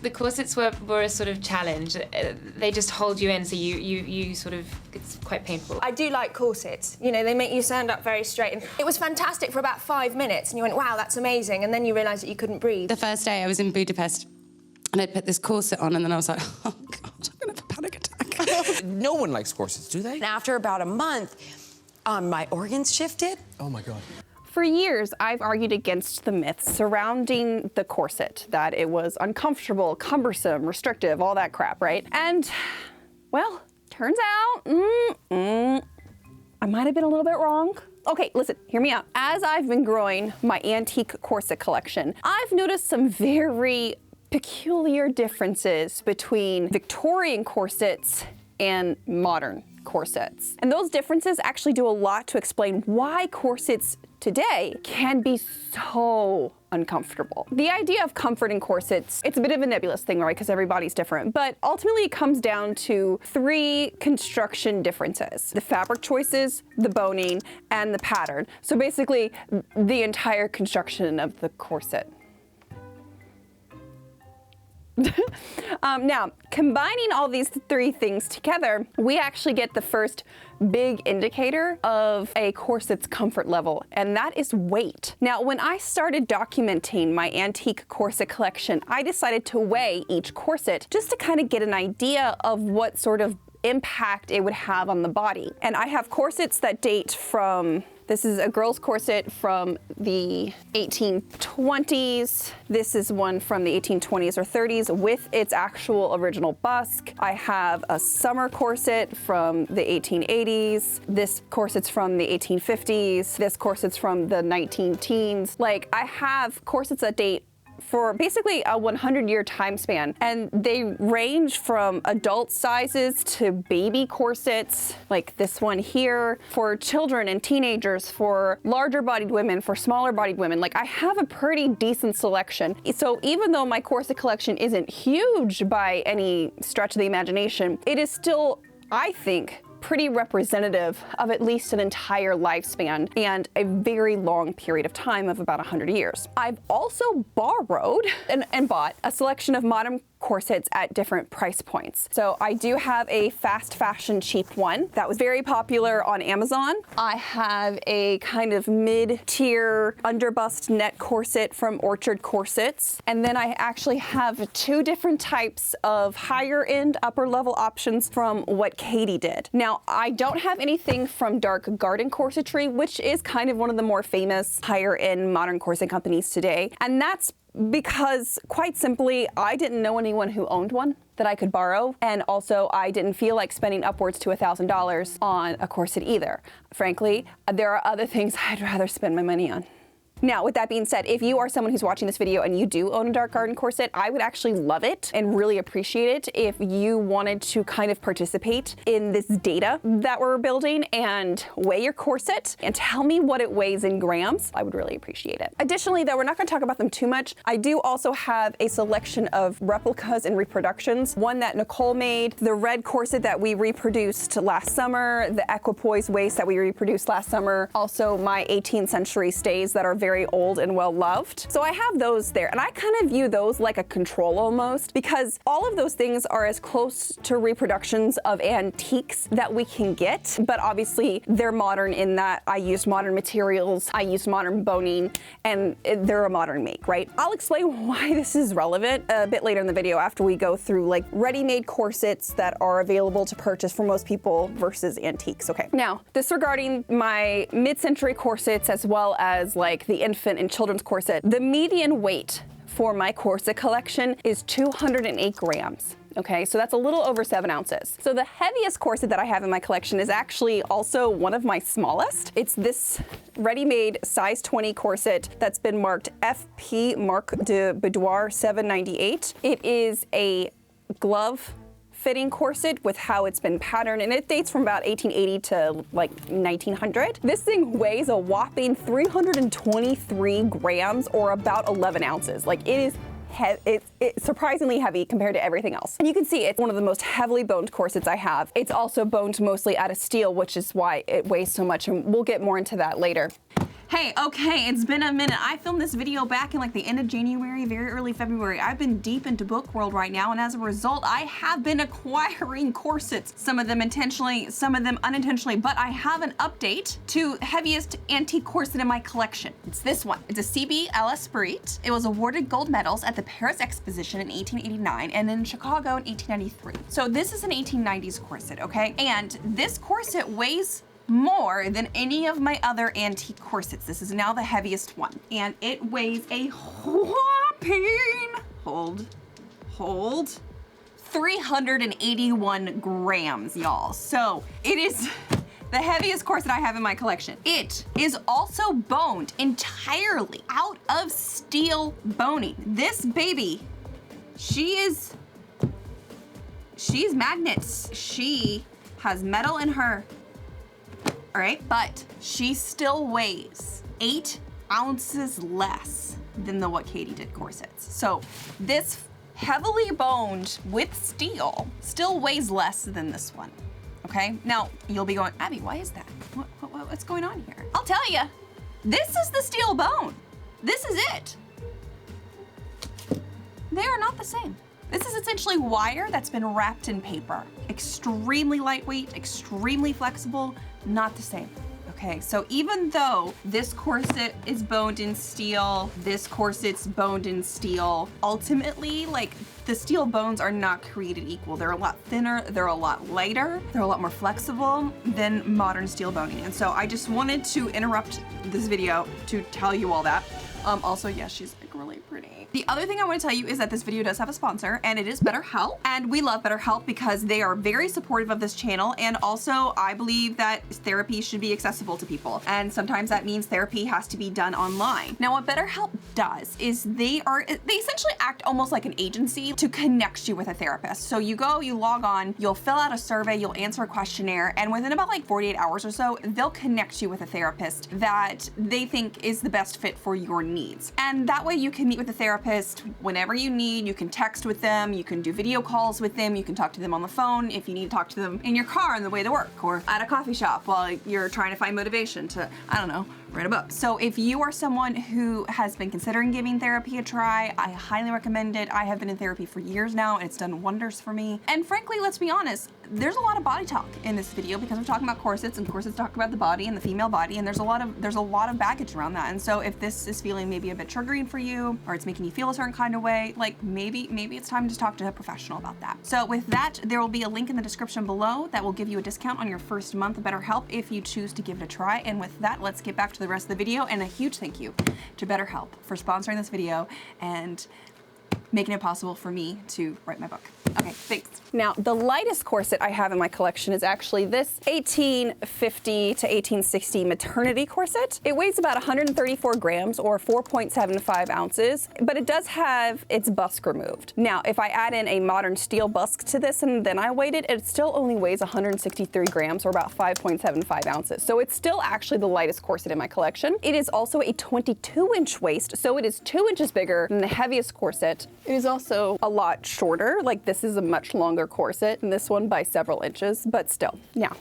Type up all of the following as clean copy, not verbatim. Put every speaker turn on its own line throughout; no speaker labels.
The corsets were a sort of challenge. They just hold you in, so you sort of, it's quite painful.
I do like corsets. You know, they make you stand up very straight. And it was fantastic for about 5 minutes, and you went, wow, that's amazing, and then you realised that you couldn't breathe.
The first day I was in Budapest, and I put this corset on, and then I was like, oh, God, I'm gonna have a panic attack.
No one likes corsets, do they?
And after about a month, my organs shifted.
Oh, my God.
For years, I've argued against the myths surrounding the corset, that it was uncomfortable, cumbersome, restrictive, all that crap, right? And, well, turns out, I might have been a little bit wrong. Okay, listen, hear me out. As I've been growing my antique corset collection, I've noticed some very peculiar differences between Victorian corsets and modern corsets. And those differences actually do a lot to explain why corsets today can be so uncomfortable. The idea of comfort in corsets, it's a bit of a nebulous thing, right? Because everybody's different. But ultimately it comes down to 3 construction differences: the fabric choices, the boning, and the pattern. So basically the entire construction of the corset. Now, combining all these 3 things together, we actually get the first big indicator of a corset's comfort level, and that is weight. Now, when I started documenting my antique corset collection, I decided to weigh each corset just to kind of get an idea of what sort of impact it would have on the body. And I have corsets that date from, this is a girl's corset from the 1820s. This is one from the 1820s or 30s with its actual original busk. I have a summer corset from the 1880s. This corset's from the 1850s. This corset's from the 19-teens. Like, I have corsets that date for basically a 100-year time span, and they range from adult sizes to baby corsets, like this one here, for children and teenagers, for larger bodied women, for smaller bodied women. Like, I have a pretty decent selection. So even though my corset collection isn't huge by any stretch of the imagination, it is still, I think, pretty representative of at least an entire lifespan and a very long period of time of about 100 years. I've also borrowed and bought a selection of modern corsets at different price points. So I do have a fast fashion cheap one that was very popular on Amazon. I have a kind of mid-tier underbust net corset from Orchard Corsets. And then I actually have 2 different types of higher end upper level options from What Katie Did. Now, I don't have anything from Dark Garden Corsetry, which is kind of one of the more famous higher end modern corset companies today. And that's because, quite simply, I didn't know anyone who owned one that I could borrow, and also I didn't feel like spending upwards to $1,000 on a corset either. Frankly, there are other things I'd rather spend my money on. Now, with that being said, if you are someone who's watching this video and you do own a Dark Garden corset, I would actually love it and really appreciate it if you wanted to kind of participate in this data that we're building and weigh your corset and tell me what it weighs in grams. I would really appreciate it. Additionally, though, we're not going to talk about them too much. I do also have a selection of replicas and reproductions. One that Nicole made, the red corset that we reproduced last summer, the equipoise waist that we reproduced last summer, also my 18th century stays that are very old and well loved. So I have those there, and I kind of view those like a control almost, because all of those things are as close to reproductions of antiques that we can get, but obviously they're modern in that I used modern materials, I used modern boning, and they're a modern make, right? I'll explain why this is relevant a bit later in the video after we go through like ready-made corsets that are available to purchase for most people versus antiques. Okay, now disregarding my mid-century corsets as well as like the infant and children's corset, the median weight for my corset collection is 208 grams. Okay, so that's a little over 7 ounces. So the heaviest corset that I have in my collection is actually also one of my smallest. It's this ready-made size 20 corset that's been marked FP Marque de Boudoir 798. It is a glove fitting corset with how it's been patterned, and it dates from about 1880 to like 1900. This thing weighs a whopping 323 grams or about 11 ounces. Like, it is it's surprisingly heavy compared to everything else. And you can see it's one of the most heavily boned corsets I have. It's also boned mostly out of steel, which is why it weighs so much, and we'll get more into that later. Hey, okay, it's been a minute. I filmed this video back in like the end of January, very early February. I've been deep into book world right now, and as a result, I have been acquiring corsets. Some of them intentionally, some of them unintentionally, but I have an update to heaviest antique corset in my collection. It's this one. It's a CB L'Esprit. It was awarded gold medals at the Paris Exposition in 1889 and in Chicago in 1893. So this is an 1890s corset, okay? And this corset weighs more than any of my other antique corsets. This is now the heaviest one. And it weighs a whopping, hold, 381 grams, y'all. So it is the heaviest corset I have in my collection. It is also boned entirely out of steel boning. This baby, she's magnets. She has metal in her. All right, but she still weighs 8 ounces less than the What Katie Did corsets. So this heavily boned with steel still weighs less than this one, okay? Now, you'll be going, Abby, why is that? What's going on here? I'll tell you, this is the steel bone. This is it. They are not the same. This is essentially wire that's been wrapped in paper. Extremely lightweight, extremely flexible, not the same. Okay, so even though this corset is boned in steel, this corset's boned in steel, ultimately, like, the steel bones are not created equal. They're a lot thinner, they're a lot lighter, they're a lot more flexible than modern steel boning. And so I just wanted to interrupt this video to tell you all that. Also, yes, she's like really pretty. The other thing I want to tell you is that this video does have a sponsor, and it is BetterHelp. And we love BetterHelp because they are very supportive of this channel. And also, I believe that therapy should be accessible to people. And sometimes that means therapy has to be done online. Now, what BetterHelp does is they essentially act almost like an agency to connect you with a therapist. So you go, you log on, you'll fill out a survey, you'll answer a questionnaire, and within about like 48 hours or so, they'll connect you with a therapist that they think is the best fit for your needs. And that way you can meet with a therapist whenever you need. You can text with them, you can do video calls with them, you can talk to them on the phone if you need to talk to them in your car on the way to work or at a coffee shop while you're trying to find motivation to, I don't know, write a book. So if you are someone who has been considering giving therapy a try, I highly recommend it. I have been in therapy for years now, and it's done wonders for me. And frankly, let's be honest, there's a lot of body talk in this video because we're talking about corsets, and corsets talk about the body and the female body, and there's a lot of baggage around that. And so if this is feeling maybe a bit triggering for you, or it's making you feel a certain kind of way, like maybe it's time to just talk to a professional about that. So with that, there will be a link in the description below that will give you a discount on your first month of BetterHelp if you choose to give it a try. And with that, let's get back to the rest of the video, and a huge thank you to BetterHelp for sponsoring this video and making it possible for me to write my book. Okay, thanks.
Now, the lightest corset I have in my collection is actually this 1850 to 1860 maternity corset. It weighs about 134 grams or 4.75 ounces, but it does have its busk removed. Now, if I add in a modern steel busk to this and then I weighed it, it still only weighs 163 grams or about 5.75 ounces. So it's still actually the lightest corset in my collection. It is also a 22-inch waist, so it is 2 inches bigger than the heaviest corset. It is also a lot shorter, like this is a much longer corset than this one by several inches, but still. Now,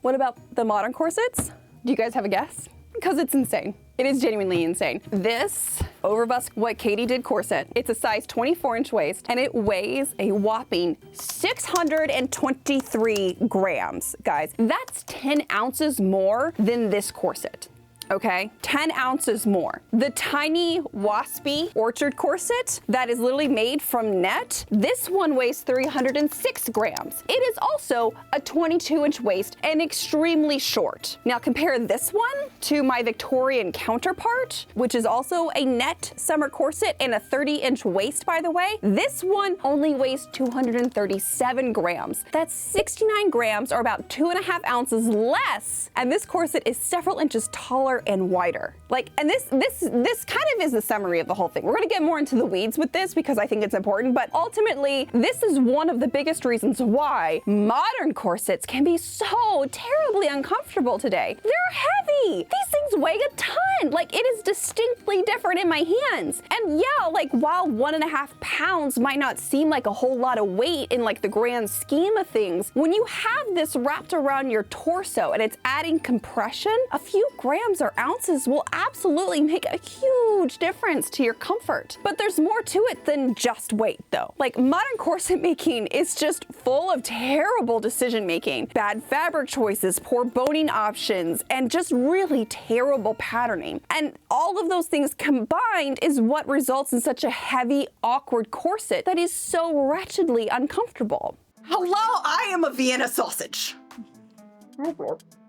what about the modern corsets? Do you guys have a guess? Because it's insane. It is genuinely insane. This overbusk What Katie Did corset, it's a size 24-inch waist, and it weighs a whopping 623 grams, guys. That's 10 ounces more than this corset. Okay, 10 ounces more. The tiny waspy orchard corset that is literally made from net, this one weighs 306 grams. It is also a 22-inch waist and extremely short. Now compare this one to my Victorian counterpart, which is also a net summer corset and a 30-inch waist, by the way. This one only weighs 237 grams. That's 69 grams or about 2.5 ounces less. And this corset is several inches taller and wider. Like, and this kind of is the summary of the whole thing. We're gonna get more into the weeds with this because I think it's important, but ultimately, this is one of the biggest reasons why modern corsets can be so terribly uncomfortable today. They're heavy.
way. These things weigh a ton. Like, it is distinctly different in my hands. And yeah, like, while 1.5 pounds might not seem like a whole lot of weight in like the grand scheme of things, when you have this wrapped around your torso and it's adding compression, a few grams or ounces will absolutely make a huge difference to your comfort. But there's more to it than just weight though. Like, modern corset making is just full of terrible decision making, bad fabric choices, poor boning options, and just really terrible patterning. And all of those things combined is what results in such a heavy, awkward corset that is so wretchedly uncomfortable.
Hello, I am a Vienna sausage.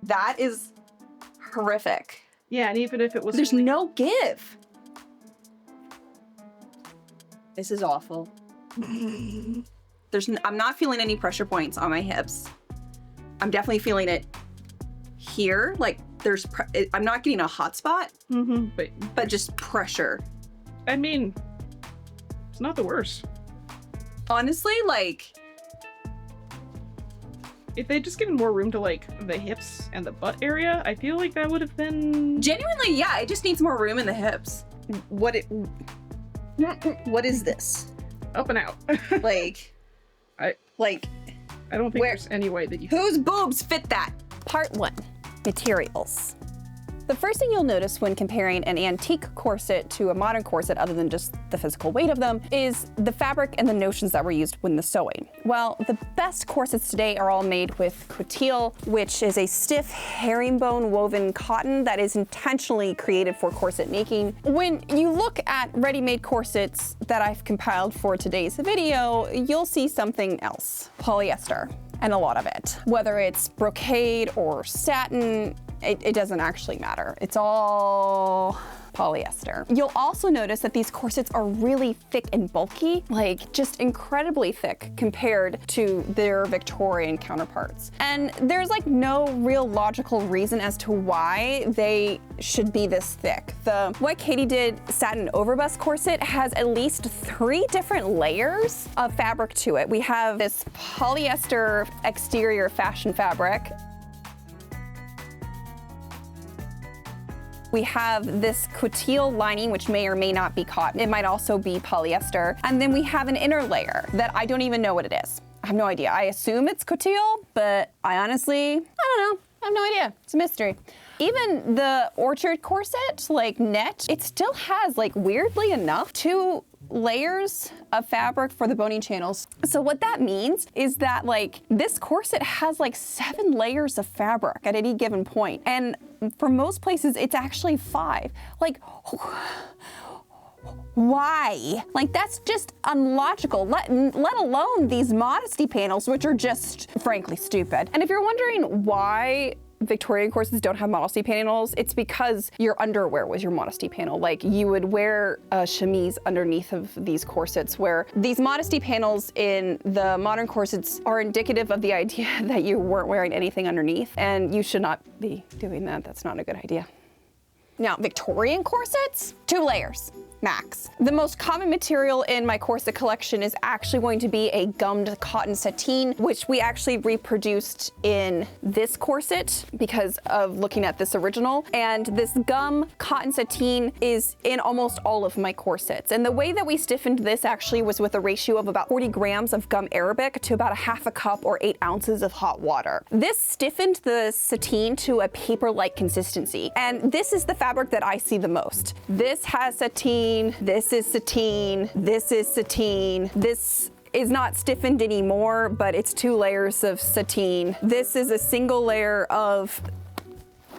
That is horrific.
Yeah, and even if it was...
There's no give. This is awful. I'm not feeling any pressure points on my hips. I'm definitely feeling it here. Like, I'm not getting a hot spot, but just pressure.
I mean, it's not the worst.
Honestly, like...
If they'd just given more room to, like, the hips and the butt area, I feel like that would have been...
Genuinely, yeah, it just needs more room in the hips. What is this?
Up and out.
Like... I
don't think there's any way that you...
Whose boobs fit that?
Part 1, materials. The first thing you'll notice when comparing an antique corset to a modern corset, other than just the physical weight of them, is the fabric and the notions that were used when the sewing. Well, the best corsets today are all made with coutil, which is a stiff herringbone woven cotton that is intentionally created for corset making. When you look at ready-made corsets that I've compiled for today's video, you'll see something else. Polyester. And a lot of it. Whether it's brocade or satin, it doesn't actually matter. It's all polyester. You'll also notice that these corsets are really thick and bulky, like just incredibly thick compared to their Victorian counterparts. And there's like no real logical reason as to why they should be this thick. The What Katie Did satin overbust corset has at least 3 different layers of fabric to it. We have this polyester exterior fashion fabric. We have this coutil lining, which may or may not be cotton. It might also be polyester. And then we have an inner layer that I don't even know what it is. I have no idea. I assume it's coutil, but I honestly, I don't know. I have no idea. It's a mystery. Even the Orchard corset, like net, it still has, like, weirdly enough, 2 layers of fabric for the boning channels. So what that means is that, like, this corset has like 7 layers of fabric at any given point. And for most places, it's actually 5. Like, why? Like, that's just unlogical, let alone these modesty panels, which are just frankly stupid. And if you're wondering why Victorian corsets don't have modesty panels, it's because your underwear was your modesty panel. Like, you would wear a chemise underneath of these corsets, where these modesty panels in the modern corsets are indicative of the idea that you weren't wearing anything underneath, and you should not be doing that. That's not a good idea. Now, Victorian corsets, 2 layers. Max. The most common material in my corset collection is actually going to be a gummed cotton sateen, which we actually reproduced in this corset because of looking at this original. And this gum cotton sateen is in almost all of my corsets. And the way that we stiffened this actually was with a ratio of about 40 grams of gum arabic to about 1/2 cup or 8 ounces of hot water. This stiffened the sateen to a paper-like consistency. And this is the fabric that I see the most. This has sateen. This is sateen, this is sateen, this is not stiffened anymore, but it's 2 layers of sateen. This is a single layer of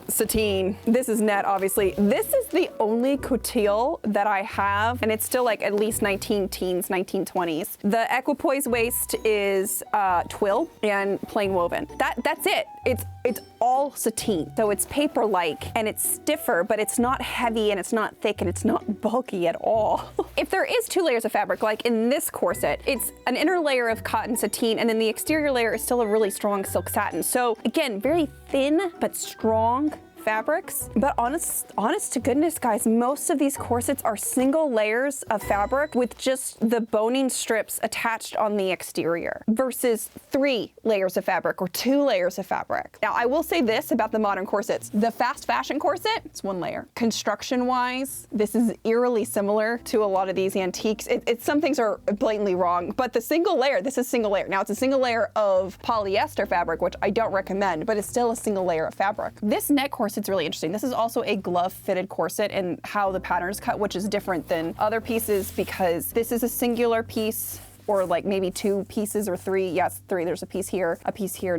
sateen. This is net, obviously. This is the only coutil that I have, and it's still like at least 1920s. The equipoise waist is twill and plain woven. That's it. It's all sateen. So it's paper-like and it's stiffer, but it's not heavy and it's not thick and it's not bulky at all. If there is 2 layers of fabric, like in this corset, it's an inner layer of cotton sateen and then the exterior layer is still a really strong silk satin. So again, very thin but strong fabrics. But honest to goodness, guys, most of these corsets are single layers of fabric with just the boning strips attached on the exterior versus 3 layers of fabric or 2 layers of fabric. Now, I will say this about the modern corsets. The fast fashion corset, it's 1 layer. Construction-wise, this is eerily similar to a lot of these antiques. Some things are blatantly wrong, but the single layer, this is single layer. Now, it's a single layer of polyester fabric, which I don't recommend, but it's still a single layer of fabric. This neck corset's really interesting. This is also a glove-fitted corset and how the pattern is cut, which is different than other pieces because this is a singular piece, or like maybe 2 pieces or 3. Yes, 3. There's a piece here, and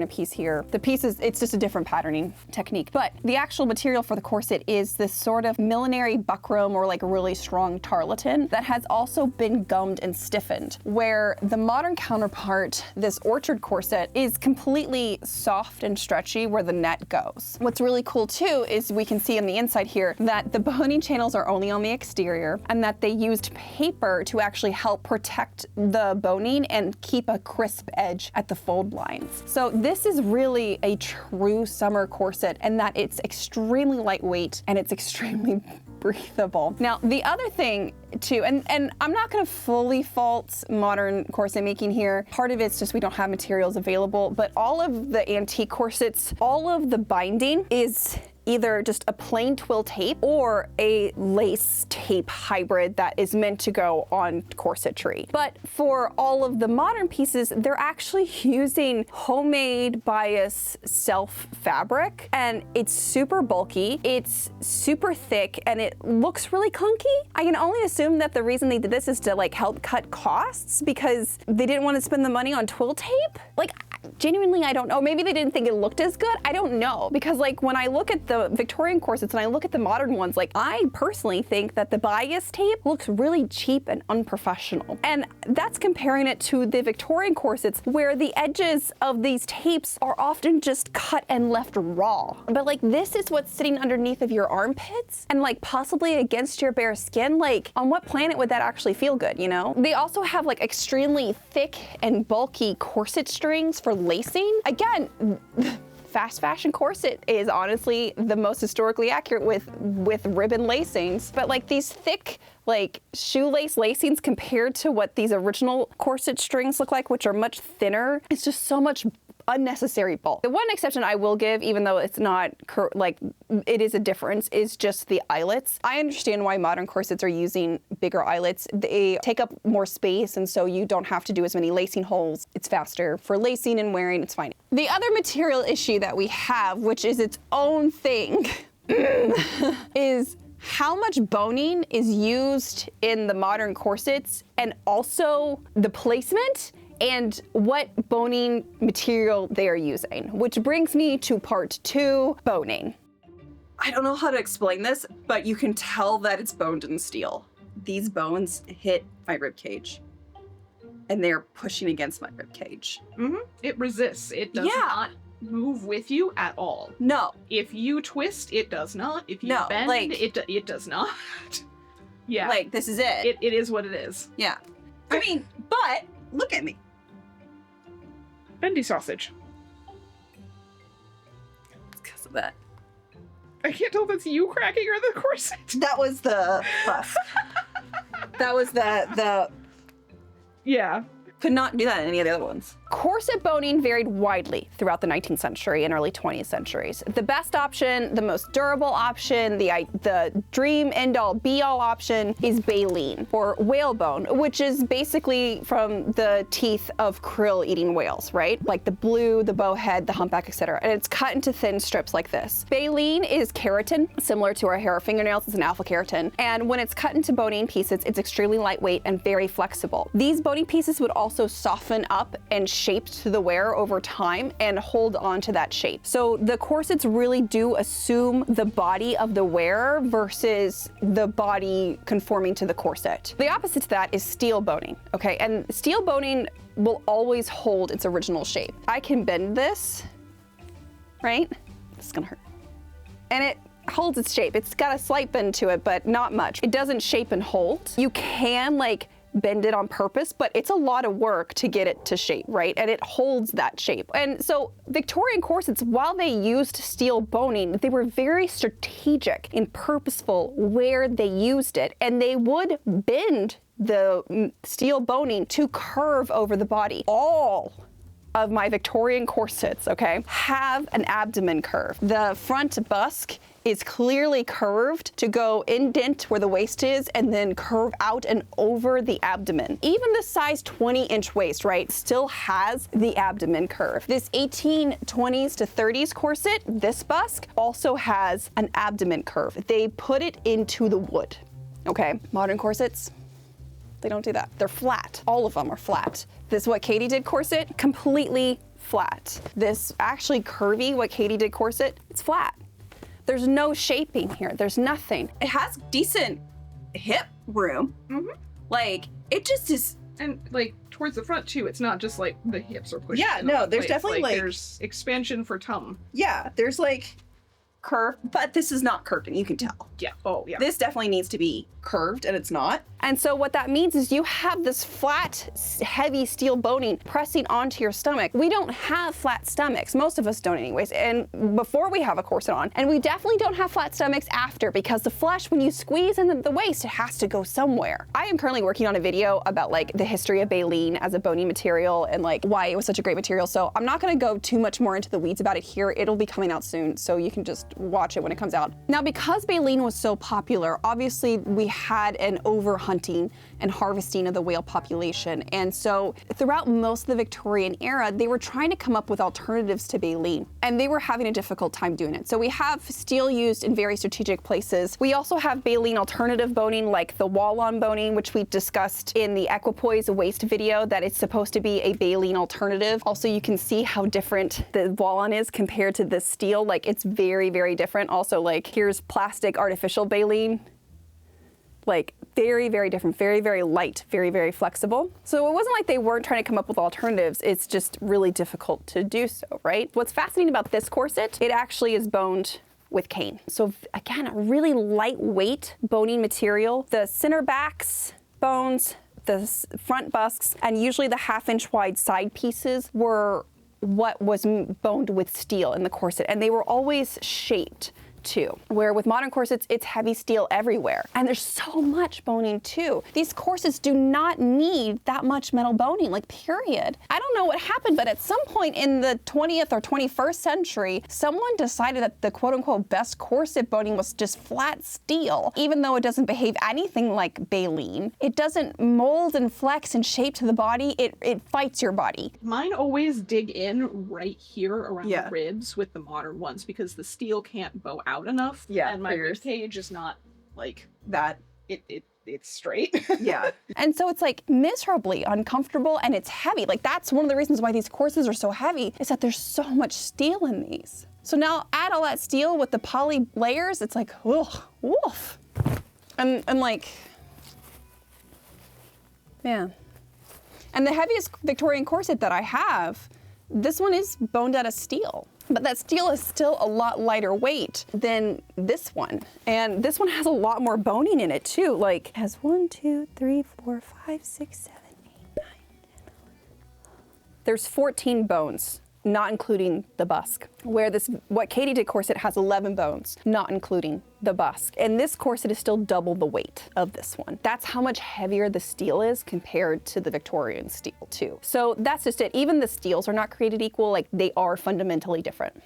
a piece here. The pieces, it's just a different patterning technique. But the actual material for the corset is this sort of millinery buckram or like really strong tarlatan that has also been gummed and stiffened, where the modern counterpart, this orchard corset, is completely soft and stretchy where the net goes. What's really cool too is we can see on the inside here that the boning channels are only on the exterior and that they used paper to actually help protect the boning and keep a crisp edge at the fold lines. So this is really a true summer corset, and that it's extremely lightweight and it's extremely breathable. Now, the other thing too, and I'm not gonna fully fault modern corset making here. Part of it's just we don't have materials available, but all of the antique corsets, all of the binding is either just a plain twill tape or a lace tape hybrid that is meant to go on corsetry. But for all of the modern pieces, they're actually using homemade bias self fabric, and it's super bulky, it's super thick, and it looks really clunky. I can only assume that the reason they did this is to like help cut costs because they didn't want to spend the money on twill tape. Like, genuinely, I don't know. Maybe they didn't think it looked as good. I don't know. Because like when I look at the Victorian corsets and I look at the modern ones, like I personally think that the bias tape looks really cheap and unprofessional. And that's comparing it to the Victorian corsets where the edges of these tapes are often just cut and left raw. But like this is what's sitting underneath of your armpits and like possibly against your bare skin. Like on what planet would that actually feel good, you know? They also have like extremely thick and bulky corset strings for lacing. Again, fast fashion corset is honestly the most historically accurate with ribbon lacings, but like these thick like shoelace lacings compared to what these original corset strings look like, which are much thinner, it's just so much unnecessary bulk. The one exception I will give, even though it's not like it is a difference, is just the eyelets. I understand why modern corsets are using bigger eyelets. They take up more space, and so you don't have to do as many lacing holes. It's faster for lacing and wearing, it's fine. The other material issue that we have, which is its own thing, is how much boning is used in the modern corsets, and also the placement and what boning material they are using, which brings me to part 2, boning.
I don't know how to explain this, but you can tell that it's boned in steel. These bones hit my rib cage, and they're pushing against my rib cage.
It resists. It does not move with you at all.
No.
If you twist, it does not. If you bend,
like,
it does not. Yeah.
Like, this is it.
It is what it is.
Yeah. I mean, but look at me.
Bendy sausage.
It's because of that.
I can't tell if that's you cracking or the corset.
That was the plus. That was the
Yeah.
could not do that in any of the other ones.
Corset boning varied widely throughout the 19th century and early 20th centuries. The best option, the most durable option, the dream end-all be-all option is baleen, or whalebone, which is basically from the teeth of krill-eating whales, right? Like the blue, the bowhead, the humpback, etc. And it's cut into thin strips like this. Baleen is keratin, similar to our hair or fingernails. It's an alpha keratin. And when it's cut into boning pieces, it's extremely lightweight and very flexible. These boning pieces would also soften up and shape to the wearer over time and hold on to that shape. So the corsets really do assume the body of the wearer versus the body conforming to the corset. The opposite to that is steel boning, okay? And steel boning will always hold its original shape. I can bend this, right? This is gonna hurt. And it holds its shape. It's got a slight bend to it, but not much. It doesn't shape and hold. You can like bend it on purpose, but it's a lot of work to get it to shape, right? And it holds that shape. And so Victorian corsets, while they used steel boning, they were very strategic and purposeful where they used it. And they would bend the steel boning to curve over the body. All of my Victorian corsets, okay, have an abdomen curve. The front busk is clearly curved to go indent where the waist is and then curve out and over the abdomen. Even the size 20-inch waist, right, still has the abdomen curve. This 1820s to 30s corset, this busk, also has an abdomen curve. They put it into the wood, okay? Modern corsets, they don't do that. They're flat. All of them are flat. This What Katie Did corset, completely flat. This actually curvy What Katie Did corset, it's flat. There's no shaping here. There's nothing.
It has decent hip room. Like, it just is.
And like towards the front too, it's not just like the hips are pushed.
Yeah,
in
no,
one
there's
place.
definitely, like-
there's expansion for tum.
Yeah, there's like curve, but this is not curved, and you can tell.
Yeah. Oh yeah.
This definitely needs to be curved, and it's not.
And so what that means is you have this flat, heavy steel boning pressing onto your stomach. We don't have flat stomachs. Most of us don't anyways. And before we have a corset on, and we definitely don't have flat stomachs after, because the flesh, when you squeeze in the waist, it has to go somewhere. I am currently working on a video about like the history of baleen as a boning material and like why it was such a great material. So I'm not gonna go too much more into the weeds about it here. It'll be coming out soon, so you can just watch it when it comes out. Now, because baleen was so popular, obviously we had an overhunting and harvesting of the whale population. And so throughout most of the Victorian era, they were trying to come up with alternatives to baleen, and they were having a difficult time doing it. So we have steel used in very strategic places. We also have baleen alternative boning, like the wall-on boning, which we discussed in the equipoise waist video, that it's supposed to be a baleen alternative. Also, you can see how different the wall-on is compared to the steel. Like, it's very, very different. Also, like, here's plastic artificial baleen. Like, very, very different, very, very light, very, very flexible. So it wasn't like they weren't trying to come up with alternatives. It's just really difficult to do so, right? What's fascinating about this corset, it actually is boned with cane. So again, a really lightweight boning material. The center backs, bones, the front busks, and usually the half-inch wide side pieces were what was boned with steel in the corset, and they were always shaped too. Where with modern corsets, it's heavy steel everywhere. And there's so much boning too. These corsets do not need that much metal boning, like, period. I don't know what happened, but at some point in the 20th or 21st century, someone decided that the quote unquote best corset boning was just flat steel. Even though it doesn't behave anything like baleen, it doesn't mold and flex and shape to the body, it fights your body.
Mine always dig in right here around
Yeah.
the ribs with the modern ones because the steel can't bow out enough.
Yeah,
and my
for
rib
yours.
cage is not like
That,
it's straight.
yeah.
And so it's like miserably uncomfortable, and it's heavy. Like, that's one of the reasons why these corsets are so heavy, is that there's so much steel in these. So now add all that steel with the poly layers, it's like, ugh, woof. And like, yeah. And the heaviest Victorian corset that I have, this one is boned out of steel. But that steel is still a lot lighter weight than this one. And this one has a lot more boning in it too. Like, it has 1, 2, 3, 4, 5, 6, 7, 8, 9, 10, 11. There's 14 bones, not including the busk. Where this What Katie Did corset has 11 bones, not including the busk. And this corset is still double the weight of this one. That's how much heavier the steel is compared to the Victorian steel too. So that's just it. Even the steels are not created equal, like, they are fundamentally different.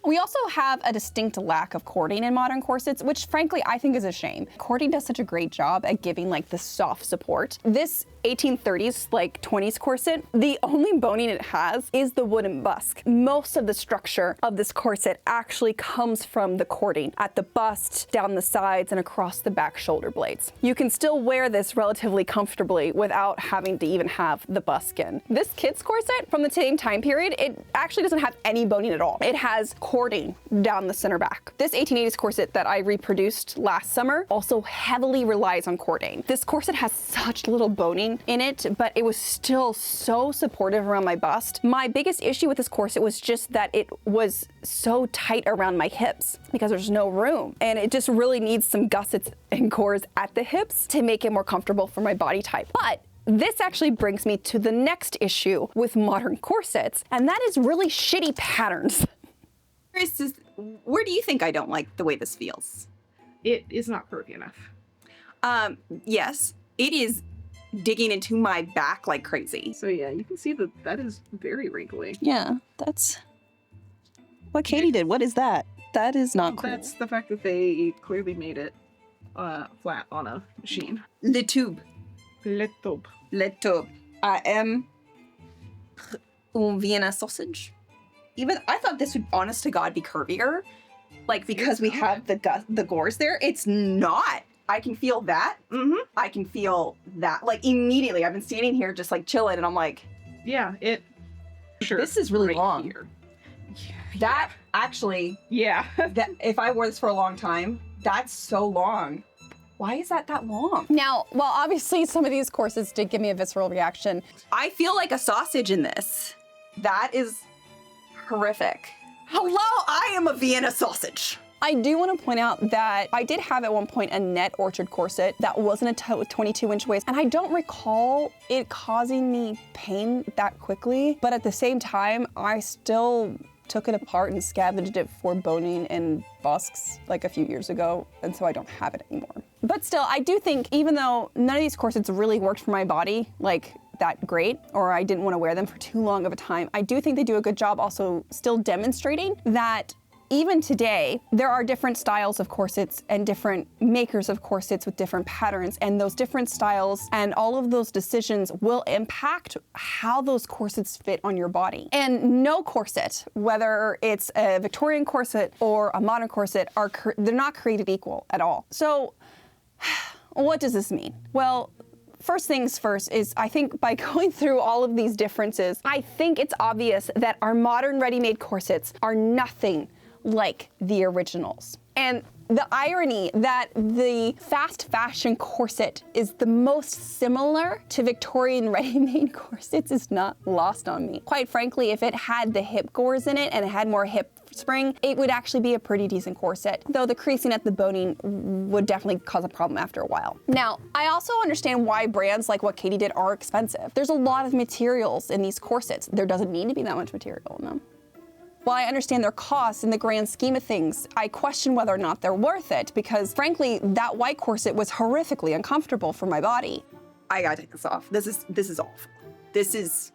We also have a distinct lack of cording in modern corsets, which frankly I think is a shame. Cording does such a great job at giving like the soft support. This 1830s, like 20s corset, the only boning it has is the wooden busk. Most of the structure of this corset actually comes from the cording at the bust, down the sides, and across the back shoulder blades. You can still wear this relatively comfortably without having to even have the busk in. This kids corset from the same time period, it actually doesn't have any boning at all. It has cording down the center back. This 1880s corset that I reproduced last summer also heavily relies on cording. This corset has such little boning bowing in it, but it was still so supportive around my bust. My biggest issue with this corset was just that it was so tight around my hips because there's no room. And it just really needs some gussets and gores at the hips to make it more comfortable for my body type. But this actually brings me to the next issue with modern corsets, and that is really shitty patterns.
Chris, where do you think I don't like the way this feels?
It is not curvy enough.
Yes, it is digging into my back like crazy.
So yeah, you can see that that is very wrinkly.
Yeah, that's what Katie did. What is that? That is not cool.
That's the fact that they clearly made it flat on a machine.
Le tube.
Le tube.
Le tube. I am un Vienna sausage. Even I thought this would, honest to God, be curvier, like because we have the gores there. It's not. I can feel that. I can feel that. Like immediately, I've been standing here just like chilling, and I'm like,
yeah, it. Sure.
This is really
right
long.
Here.
That actually,
Yeah.
that if I wore this for a long time, that's so long. Why is that long?
Now, well, obviously some of these corsets did give me a visceral reaction.
I feel like a sausage in this. That is horrific. Hello, I am a Vienna sausage.
I do want to point out that I did have at one point a net orchard corset that wasn't a 22-inch waist, and I don't recall it causing me pain that quickly, but at the same time, I still took it apart and scavenged it for boning and busks like a few years ago, and so I don't have it anymore. But still, I do think even though none of these corsets really worked for my body, like that great, or I didn't want to wear them for too long of a time, I do think they do a good job also still demonstrating that even today, there are different styles of corsets and different makers of corsets with different patterns, and those different styles and all of those decisions will impact how those corsets fit on your body. And no corset, whether it's a Victorian corset or a modern corset, they're not created equal at all. So what does this mean? Well, first things first is I think by going through all of these differences, I think it's obvious that our modern ready-made corsets are nothing like the originals. And the irony that the fast fashion corset is the most similar to Victorian ready-made corsets is not lost on me. Quite frankly, if it had the hip gores in it and it had more hip spring, it would actually be a pretty decent corset, though the creasing at the boning would definitely cause a problem after a while. Now, I also understand why brands like what Katie did are expensive. There's a lot of materials in these corsets. There doesn't need to be that much material in them. While I understand their costs in the grand scheme of things, I question whether or not they're worth it because, frankly, that white corset was horrifically uncomfortable for my body.
I gotta take this off. This is awful. This is...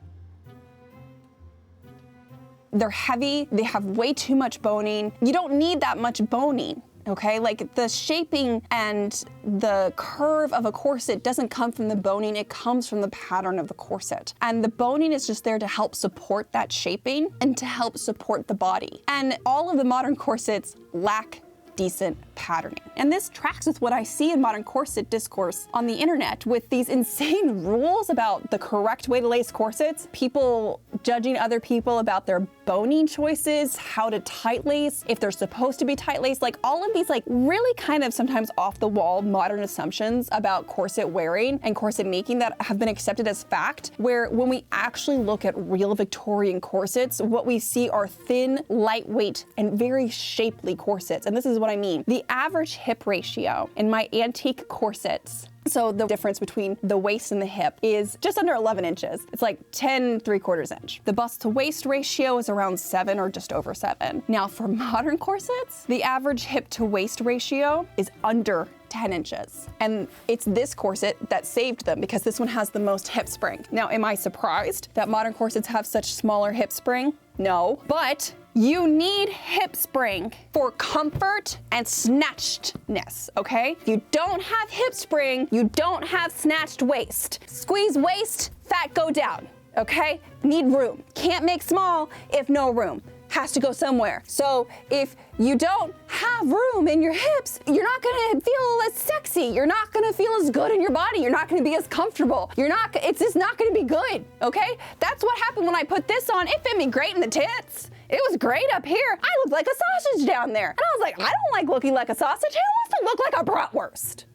They're heavy, they have way too much boning. You don't need that much boning, okay? Like the shaping and the curve of a corset doesn't come from the boning, it comes from the pattern of the corset. And the boning is just there to help support that shaping and to help support the body. And all of the modern corsets lack decent patterning. And this tracks with what I see in modern corset discourse on the internet with these insane rules about the correct way to lace corsets, people judging other people about their boning choices, how to tight lace, if they're supposed to be tight lace, like all of these like really kind of sometimes off the wall modern assumptions about corset wearing and corset making that have been accepted as fact, where when we actually look at real Victorian corsets, what we see are thin, lightweight, and very shapely corsets. And this is what I mean. The average hip ratio in my antique corsets, so the difference between the waist and the hip is just under 11 inches. It's like 10 3/4 inch. The bust to waist ratio is around 7 or just over 7. Now for modern corsets, the average hip to waist ratio is under 10 inches. And it's this corset that saved them because this one has the most hip spring. Now, am I surprised that modern corsets have such smaller hip spring? No, but you need hip spring for comfort and snatchedness, okay? If you don't have hip spring, you don't have snatched waist. Squeeze waist, fat go down, okay? Need room. Can't make small if no room. Has to go somewhere. So if you don't have room in your hips, you're not gonna feel as sexy. You're not gonna feel as good in your body. You're not gonna be as comfortable. It's just not gonna be good, okay? That's what happened when I put this on. It fit me great in the tits. It was great up here. I looked like a sausage down there. And I was like, I don't like looking like a sausage. Who wants to look like a bratwurst?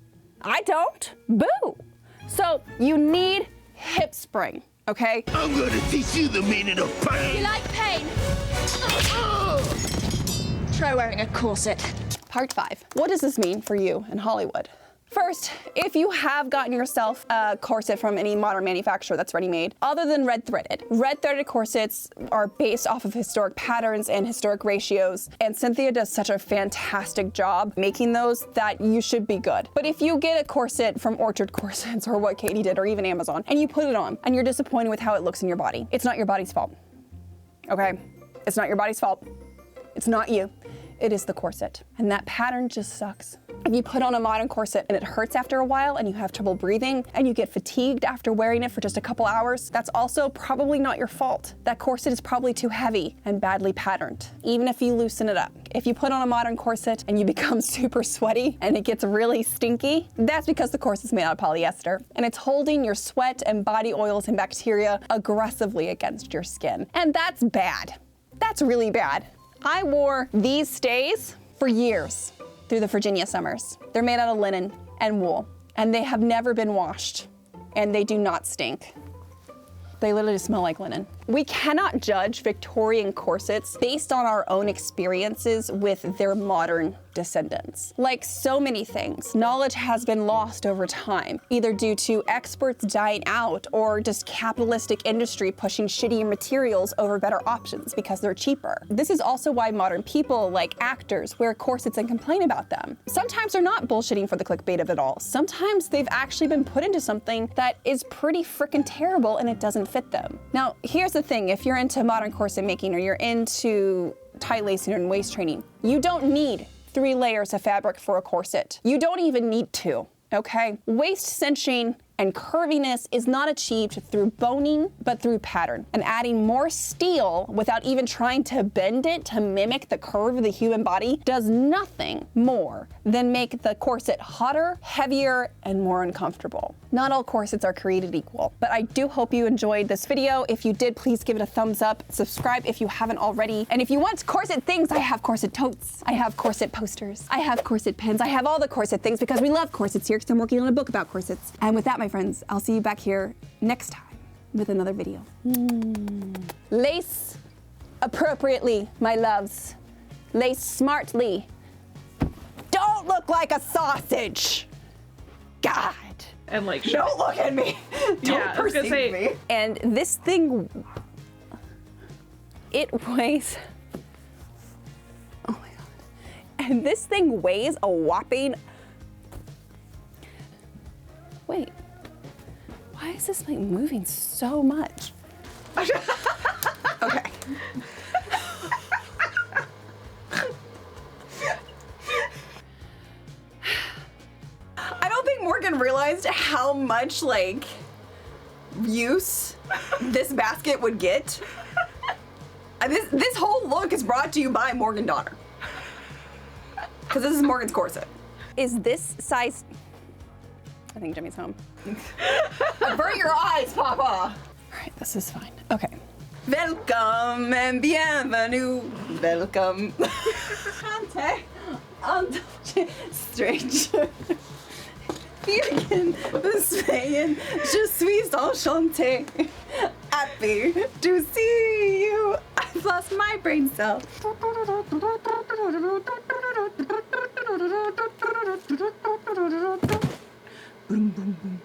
I don't. Boo.
So you need hip spring, okay?
I'm gonna teach you the meaning of pain.
You like pain? Try wearing a corset.
Part 5. What does this mean for you in Hollywood? First, if you have gotten yourself a corset from any modern manufacturer that's ready-made, other than red-threaded corsets are based off of historic patterns and historic ratios, and Cynthia does such a fantastic job making those that you should be good. But if you get a corset from Orchard Corsets or what Katie did or even Amazon, and you put it on and you're disappointed with how it looks in your body, it's not your body's fault, okay? It's not your body's fault. It's not you. It is the corset. And that pattern just sucks. If you put on a modern corset and it hurts after a while and you have trouble breathing and you get fatigued after wearing it for just a couple hours, that's also probably not your fault. That corset is probably too heavy and badly patterned, even if you loosen it up. If you put on a modern corset and you become super sweaty and it gets really stinky, that's because the corset's made out of polyester and it's holding your sweat and body oils and bacteria aggressively against your skin. And that's bad. That's really bad. I wore these stays for years through the Virginia summers. They're made out of linen and wool, and they have never been washed, and they do not stink. They literally smell like linen. We cannot judge Victorian corsets based on our own experiences with their modern descendants. Like so many things, knowledge has been lost over time, either due to experts dying out or just capitalistic industry pushing shittier materials over better options because they're cheaper. This is also why modern people, like actors, wear corsets and complain about them. Sometimes they're not bullshitting for the clickbait of it all. Sometimes they've actually been put into something that is pretty freaking terrible and it doesn't fit them. Now, here's the thing, if you're into modern corset making or you're into tight lacing and waist training, you don't need 3 layers of fabric for a corset. You don't even need 2, okay? Waist cinching and curviness is not achieved through boning, but through pattern. And adding more steel without even trying to bend it to mimic the curve of the human body does nothing more than make the corset hotter, heavier, and more uncomfortable. Not all corsets are created equal, but I do hope you enjoyed this video. If you did, please give it a thumbs up, subscribe if you haven't already. And if you want corset things, I have corset totes, I have corset posters, I have corset pins, I have all the corset things because we love corsets here because I'm working on a book about corsets. And with that, my friends, I'll see you back here next time with another video. Lace appropriately, my loves. Lace smartly. Don't look like a sausage. God.
And like,
Don't look at me. Don't
Yeah, I was gonna
perceive
say-
me. And this thing, it weighs, oh my God. And this thing weighs a whopping, wait, why is this like moving so much? Okay. I don't think Morgan realized how much like use this basket would get. This whole look is brought to you by Morgan Donner. Because this is Morgan's corset. Is this size? I think Jimmy's home. Avert your eyes, Papa. All right, this is fine. Okay. Welcome and bienvenue. Welcome. Ante, stranger. Vegan, Spain, je suis enchantée. Happy to see you. I've lost my brain cell. Boom, boom, boom.